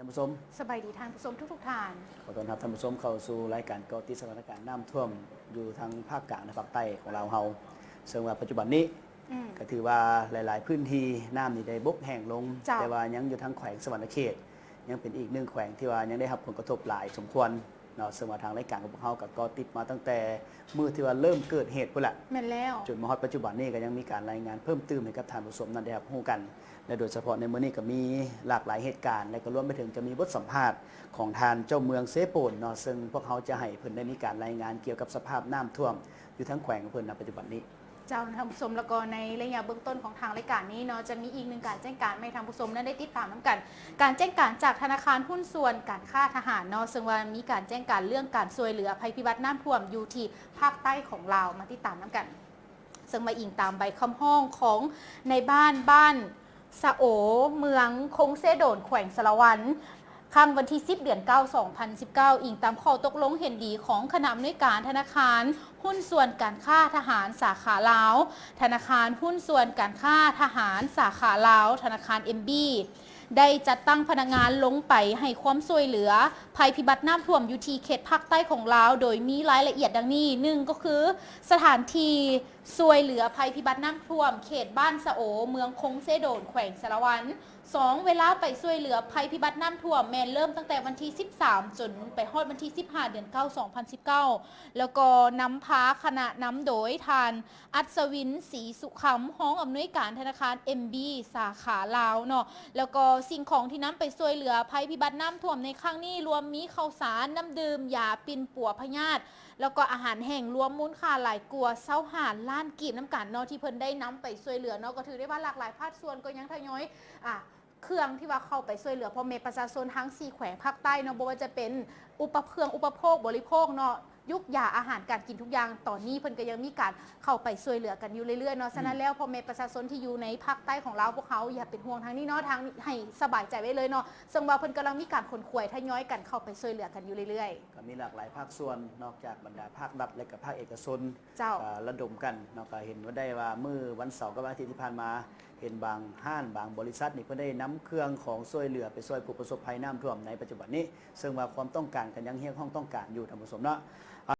ผู้ชมสบายดีท่านผู้ชมทุกท่าน ขอต้อนรับท่านผู้ชมเข้าสู่รายการเกาะติดสถานการณ์น้ำท่วมอยู่ทางภาคกลางและภาคใต้ของเราเฮาซึ่งว่าปัจจุบันนี้ก็ถือว่าหลายๆพื้นที่น้ำนี่ได้บกแห้งลงแต่ว่ายังอยู่ทางแขวงสวรรณเขตยังเป็นอีกหนึ่งแขวงที่ว่ายังได้รับผลกระทบหลายสมควรเนาะซึ่งว่าทางรายการของพวกเรากับเกาะติดมาตั้งแต่มื้อที่ว่าเริ่มเกิดเหตุพุ่นละแม่นแล้วจนมาฮอดปัจจุบันนี้ก็ยังมีการรายงานเพิ่มเติมให้กับท่านผู้ชมนั้นได้รับรู้กันและโดยเฉพาะในมื้อนี้ก็มีหลากหลายเหตุการณ์และก็รวมไปถึงจะมีบทสัมภาษณ์ของทานเจ้าเมืองเซโปนเนาะซึ่งพวกเขาจะให้เพิ่นได้มีการรายงานเกี่ยวกับสภาพน้ำท่วมอยู่ทั้งแขวงของเพิ่นณปัจจุบันนี้เจ้าท่านผู้ชมแล้วก็ในระยะเบื้องต้นของทางรายการนี้เนาะจะมีอีกหนึ่งการแจ้งการให้ทางผู้ชมนั้นได้ติดตามน้ำกันการแจ้งการจากธนาคารหุ้นส่วนการค้าทหารเนาะซึ่งว่ามีการแจ้งการเรื่องการช่วยเหลือภัยพิบัติน้ำท่วมอยู่ที่ภาคใต้ของลาวมาติดตามน้ำกันซึ่งมาอิงตามใบคำห้องของในบ้านสะโอเมืองคงเซโดนแขวงสารวันข้างวันที่10 เดือน 9 2019 อิงตามข้อตกลงเห็นดีของคณะอำนวยการธนาคารหุ้นส่วนการค้าทหารสาขาลาวธนาคารหุ้นส่วนการค้าทหารสาขาลาวธนาคาร MB ได้จัดตั้งพนักงานลงไปให้ความช่วยเหลือภัยพิบัติน้ำท่วมอยู่ที่เขตภาคใต้ของลาวโดยมีรายละเอียดดังนี้1ก็คือสถานที่ช่วยเหลือภัยพิบัติน้ำท่วมเขตบ้านสะโอเมืองคงเซโดนแขวงสารวัน2เวลาไปช่วยเหลือภัยพิบัติน้ำท่วมแมนเริ่มตั้งแต่วันที่13จนไปฮอดวันที่15 เดือน 9 2019แล้วก็นำพาคณะนำโดยทานอัศวินศรีสุขำห้องอำนวยการธนาคาร MB สาขาลาวเนาะแล้วก็สิ่งของที่นำไปช่วยเหลือภัยพิบัติน้ำท่วมในครั้งนี้รวมมีข้าวสารน้ำดื่มยาปิ่นปัวพยาธิแล้วก็อาหารแห้งรวมมูลค่าหลายกว่า25 ล้านกีบน้ำกันเนาะที่เพิ่นได้นำไปช่วยเหลือเนาะก็ถือได้ว่าหลากหลายภาคส่วนก็ยังทยอยเครื่องที่ว่าเข้าไปช่วยเหลือพ่อแม่ประชาชนทั้ง4แขวงภาคใต้เนาะบ่ว่าจะเป็นอุปโภคบริโภคเนาะยุกยาอาหารการกินทุกอย่างตอนนี้เพิ่นก็ยังมีการเข้าไปช่วยเหลือกันอยู่เรื่อยๆเนาะฉะนั้นแล้วพ่อแม่ประชาชนที่อยู่ในภาคใต้ของเราพวกเขาอย่าเป็นห่วงทางนี้เนาะทางให้สบายใจไว้เลยเนาะซึ่งว่าเพิ่นกำลังมีการขนขวยทยอยกันเข้าไปช่วยเหลือกันอยู่เรื่อยๆก็มีหลากหลายภาคส่วนนอกจากบรรดาภาครัฐและก็ภาคเอกชนระดมกันเนาะก็เห็นว่าได้ว่ามื้อวันเสาร์กับวันอาทิตย์ที่ผ่านมาเห็นบางห้างบางบริษัทนี่เพิ่นได้นำเครื่องของช่วยเหลือไปช่วยผู้ประสบภัยน้ำท่วมในปัจจุบันนี้ซึ่งว่าความต้องการกันยังเฮี้ยงห้องต้องการอยู่ท่านผู้ชมเนาะ